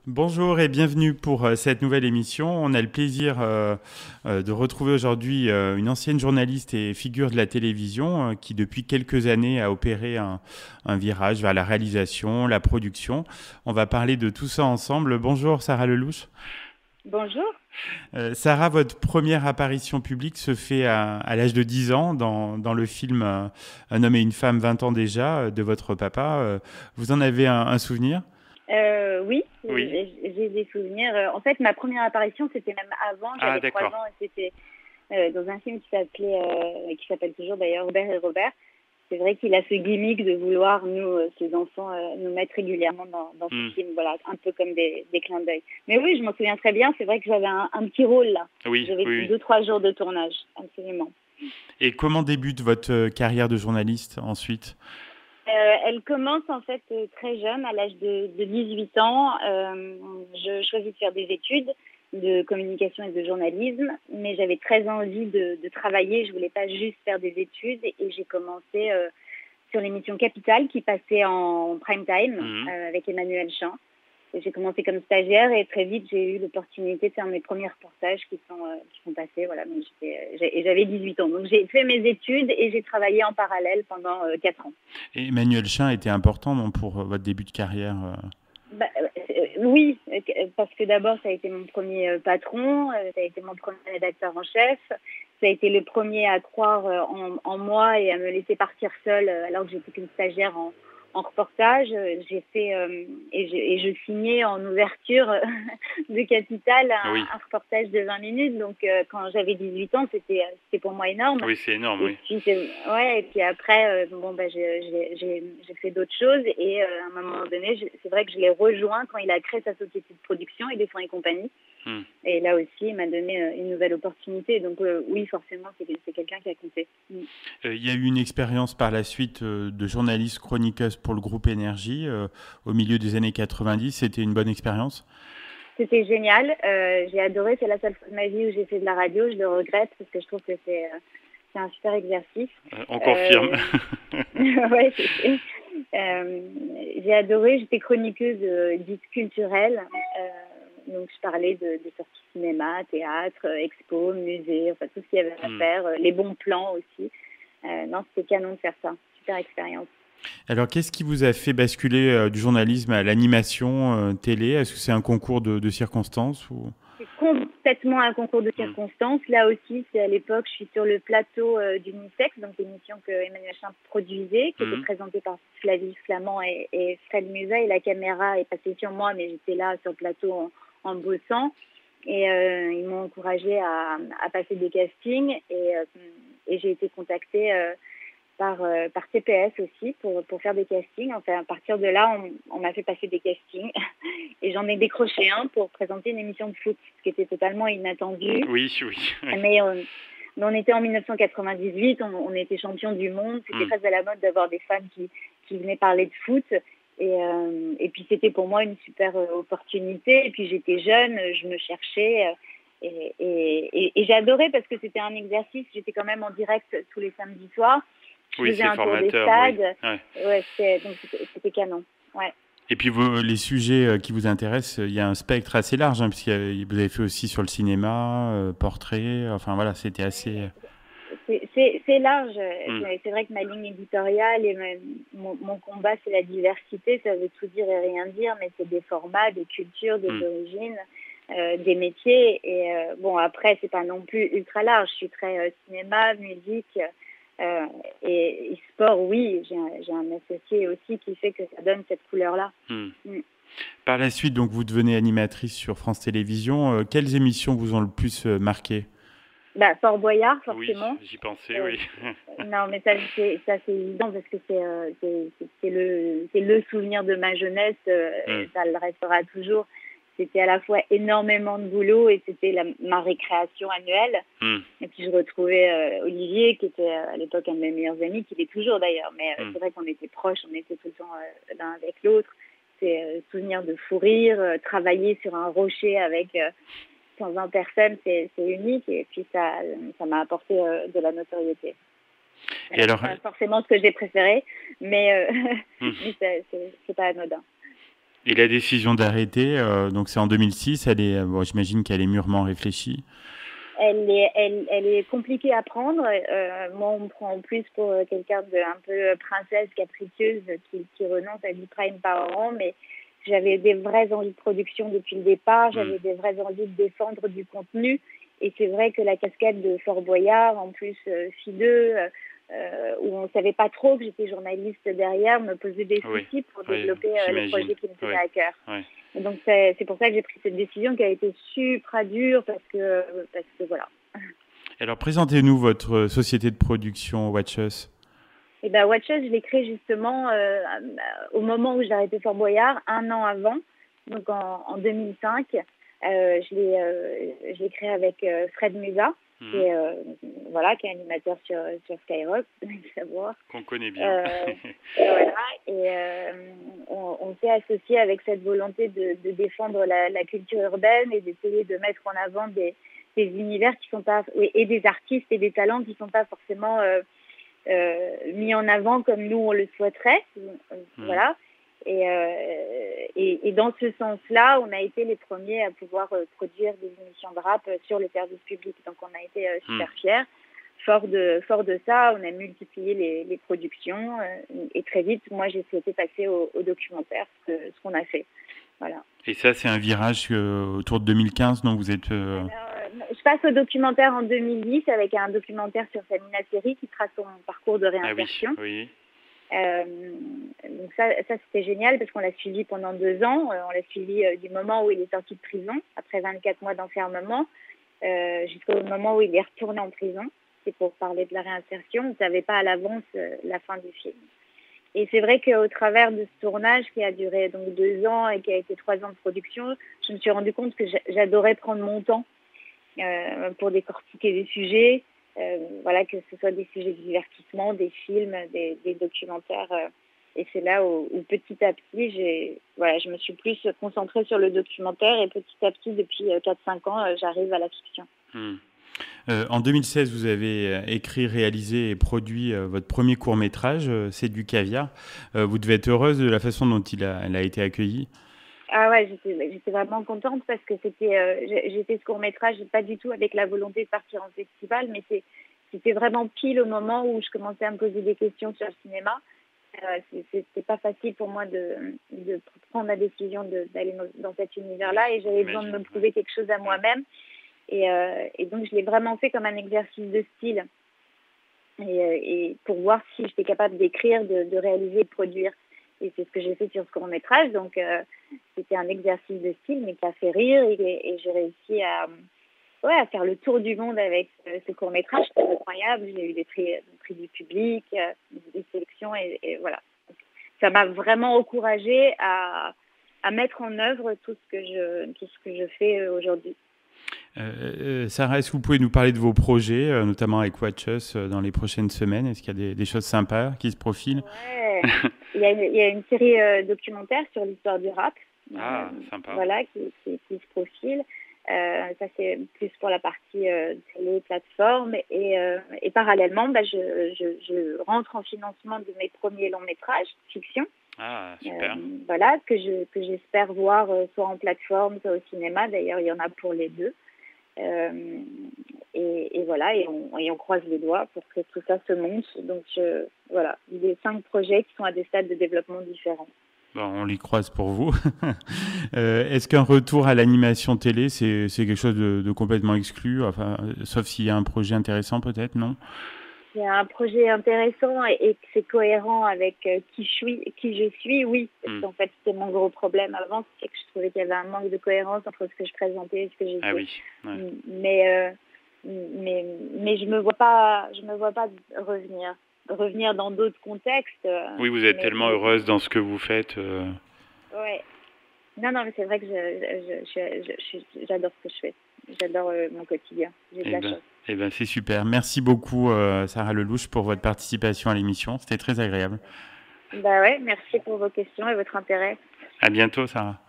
Bonjour et bienvenue pour cette nouvelle émission. On a le plaisir de retrouver aujourd'hui une ancienne journaliste et figure de la télévision qui depuis quelques années a opéré un virage vers la réalisation, la production. On va parler de tout ça ensemble. Bonjour Sarah Lelouch. Bonjour. Sarah, votre première apparition publique se fait à l'âge de 10 ans dans le film Un homme et une femme 20 ans déjà de votre papa. Vous en avez un souvenir? Oui, Oui. j'ai des souvenirs. En fait, ma première apparition, c'était même avant. Ah, J'avais 3 d'accord. ans et c'était dans un film qui s'appelle toujours d'ailleurs Robert et Robert. C'est vrai qu'il a ce gimmick de vouloir nous, ses enfants, nous mettre régulièrement dans ce Hmm. film. Voilà, un peu comme des clins d'œil. Mais oui, je m'en souviens très bien. C'est vrai que j'avais un petit rôle là. Oui, J'avais oui, oui. 2, 3 jours de tournage, absolument. Et comment débute votre carrière de journaliste ensuite? Elle commence en fait très jeune, à l'âge de 18 ans. Je choisis de faire des études de communication et de journalisme, mais j'avais très envie de travailler. Je voulais pas juste faire des études et j'ai commencé sur l'émission Capital qui passait en prime time Mhm. avec Emmanuel Chin. J'ai commencé comme stagiaire et très vite j'ai eu l'opportunité de faire mes premiers reportages qui sont passés. Voilà, donc j'avais 18 ans. Donc j'ai fait mes études et j'ai travaillé en parallèle pendant 4 ans. Et Emmanuel Chin était important non, pour votre début de carrière. Oui, parce que d'abord, ça a été mon premier patron, ça a été mon premier rédacteur en chef, ça a été le premier à croire en moi et à me laisser partir seule alors que j'étais qu'une stagiaire en reportage. J'ai fait et je signais en ouverture de Capital Oui, un reportage de 20 minutes. Donc quand j'avais 18 ans, c'était pour moi énorme. oui, c'est énorme, Et oui. puis ouais, et puis après bon bah j'ai fait d'autres choses et à un moment donné, c'est vrai que je l'ai rejoint quand il a créé sa société de production, Éléphant et compagnie. Hmm. Et là aussi, il m'a donné une nouvelle opportunité. Donc oui, forcément, c'est quelqu'un qui a compté. Il y a eu une expérience par la suite de journaliste chroniqueuse pour le groupe Énergie au milieu des années 90. C'était une bonne expérience. C'était génial. J'ai adoré. C'est la seule fois de ma vie où j'ai fait de la radio. Je le regrette parce que je trouve que c'est un super exercice. On confirme. Euh, ouais, euh, j'ai adoré. J'étais chroniqueuse dite culturelle. Donc, je parlais de sorties cinéma, théâtre, expo, musée, enfin tout ce qu'il y avait à Hmm. faire, les bons plans aussi. Non, c'était canon de faire ça. Super expérience. Alors, qu'est-ce qui vous a fait basculer du journalisme à l'animation télé? Est-ce que c'est un concours de circonstances ou... C'est complètement un concours de Hmm. circonstances. Là aussi, c'est à l'époque, je suis sur le plateau d'Unisex, donc l'émission que Emmanuel Chin produisait, qui était Hmm. présentée par Flavie Flamand et Fred Musa. Et la caméra est passée sur moi, mais j'étais là sur le plateau en bossant. Et ils m'ont encouragée à passer des castings. Et j'ai été contactée par TPS aussi pour faire des castings. Enfin, à partir de là, on m'a fait passer des castings et j'en ai décroché un pour présenter une émission de foot, ce qui était totalement inattendu. Oui, oui, oui. Mais on était en 1998, on était champion du monde, c'était Hmm. très à la mode d'avoir des femmes qui venaient parler de foot. Et puis c'était pour moi une super opportunité. Et puis j'étais jeune, je me cherchais. Et j'ai adoré parce que c'était un exercice. J'étais quand même en direct tous les samedis soirs. Je Oui, faisais c'est un tour des formateur, oui. stades. Ouais. Ouais, donc c'était canon. Ouais. Et puis les sujets qui vous intéressent, il y a un spectre assez large, hein, puisque vous avez fait aussi sur le cinéma, portrait, enfin voilà, c'était assez... C'est large. Hmm. C'est vrai que ma ligne éditoriale et mon combat, c'est la diversité. Ça veut tout dire et rien dire, mais c'est des formats, des cultures, des Hmm. origines, des métiers. Et bon, après, c'est pas non plus ultra large. Je suis très cinéma, musique euh, et sport. Oui, j'ai un associé aussi qui fait que ça donne cette couleur-là. Hmm. Mm. Par la suite, donc, vous devenez animatrice sur France Télévisions. Quelles émissions vous ont le plus marqué? Bah, Fort Boyard, Oui, forcément. j'y pensais, Euh, oui. non, mais ça c'est évident parce que c'est le souvenir de ma jeunesse. Hmm. Ça le restera toujours. C'était à la fois énormément de boulot et c'était ma récréation annuelle. Hmm. Et puis je retrouvais Olivier, qui était à l'époque un de mes meilleurs amis, qui l'est toujours d'ailleurs. Mais Hmm. c'est vrai qu'on était proches, on était tout le temps l'un avec l'autre. C'est souvenir de fou rire, travailler sur un rocher avec 120 personnes, c'est unique. Et puis ça m'a apporté de la notoriété. Et Alors, c'est alors, pas forcément ce que j'ai préféré, mais, hmm. mais c'est pas anodin. Et la décision d'arrêter, donc c'est en 2006, j'imagine qu'elle est mûrement réfléchie. Elle est compliquée à prendre. Moi, on me prend en plus pour quelqu'un de un peu princesse capricieuse qui renonce à 10 primes par an, mais j'avais des vraies envies de production depuis le départ, j'avais des vraies envies de défendre du contenu, et c'est vrai que la casquette de Fort Boyard, en plus Fideux, où on ne savait pas trop que j'étais journaliste derrière, me posait des soucis pour développer les projets qui me tenaient à cœur. Oui. Et donc c'est pour ça que j'ai pris cette décision qui a été super dure parce que voilà. Alors présentez-nous votre société de production Watch Us. Et ben Watch Us, je l'ai créé justement au moment où j'ai arrêté Fort Boyard, un an avant, donc en 2005. Je l'ai créé avec Fred Musa, qui est animateur sur Skyrock, vous devez savoir. Qu'on connaît bien. Voilà, et on s'est associé avec cette volonté de défendre la culture urbaine et d'essayer de mettre en avant des univers qui sont pas, et des artistes et des talents qui sont pas forcément mis en avant comme nous on le souhaiterait. Voilà. Et dans ce sens-là, on a été les premiers à pouvoir produire des émissions de rap sur le service public. Donc on a été super fiers. Fort de ça, on a multiplié les productions et très vite, moi j'ai souhaité passer au documentaire, ce qu'on a fait. Voilà. Et ça, c'est un virage autour de 2015, donc vous êtes... Je passe au documentaire en 2010 avec un documentaire sur Samina Seri qui trace son parcours de réinsertion. Ah oui. Donc ça c'était génial parce qu'on l'a suivi pendant 2 ans. On l'a suivi du moment où il est sorti de prison, après 24 mois d'enfermement, jusqu'au moment où il est retourné en prison. C'est pour parler de la réinsertion. On ne savait pas à l'avance la fin du film. Et c'est vrai qu'au travers de ce tournage qui a duré donc 2 ans et qui a été 3 ans de production, je me suis rendu compte que j'adorais prendre mon temps pour décortiquer des sujets, voilà, que ce soit des sujets de divertissement, des films, des documentaires. Et c'est là où petit à petit, je me suis plus concentrée sur le documentaire et petit à petit, depuis 4-5 ans, j'arrive à la fiction. En 2016, vous avez écrit, réalisé et produit votre premier court-métrage, C'est du caviar. Vous devez être heureuse de la façon dont il a été accueilli. Ah ouais, j'étais vraiment contente parce que j'ai fait ce court-métrage pas du tout avec la volonté de partir en festival, mais c'était vraiment pile au moment où je commençais à me poser des questions sur le cinéma. C'était pas facile pour moi de prendre la décision d'aller dans cet univers-là et j'avais besoin de me prouver quelque chose à moi-même. Et donc, je l'ai vraiment fait comme un exercice de style et pour voir si j'étais capable d'écrire, de réaliser, de produire. Et c'est ce que j'ai fait sur ce court-métrage. Donc, c'était un exercice de style, mais qui a fait rire et j'ai réussi à faire le tour du monde avec ce court-métrage. C'était incroyable. J'ai eu des prix du public, des sélections et voilà. Donc, ça m'a vraiment encouragée à mettre en œuvre tout ce que je fais aujourd'hui. Sarah, est-ce que vous pouvez nous parler de vos projets, notamment avec Watch Us dans les prochaines semaines? Est-ce qu'il y a des choses sympas qui se profilent? Ouais. Il y a une série documentaire sur l'histoire du rap. Sympa. Voilà, qui se profile. Ça, c'est plus pour la partie télé, plateforme. Et parallèlement, je rentre en financement de mes premiers longs métrages, fiction. Ah, super. Voilà, que j'espère voir soit en plateforme, soit au cinéma. D'ailleurs, il y en a pour les deux. Et voilà, et on croise les doigts pour que tout ça se monte. Donc voilà, des 5 projets qui sont à des stades de développement différents. Bon, on les croise pour vous. Est-ce qu'un retour à l'animation télé, c'est quelque chose de complètement exclu, enfin, sauf s'il y a un projet intéressant peut-être, non? Il y a un projet intéressant et que c'est cohérent avec qui je suis, oui. Parce qu'en fait, c'était mon gros problème avant, c'est que je trouvais qu'il y avait un manque de cohérence entre ce que je présentais et ce que j'étais. Ah oui. Ouais. Mais je me vois pas revenir dans d'autres contextes. Oui, vous êtes tellement heureuse dans ce que vous faites. Ouais. Non, mais c'est vrai que j'adore ce que je fais. J'adore mon quotidien. J'ai de la chance. Eh ben, c'est super. Merci beaucoup, Sarah Lelouch, pour votre participation à l'émission. C'était très agréable. Ouais, merci pour vos questions et votre intérêt. À bientôt, Sarah.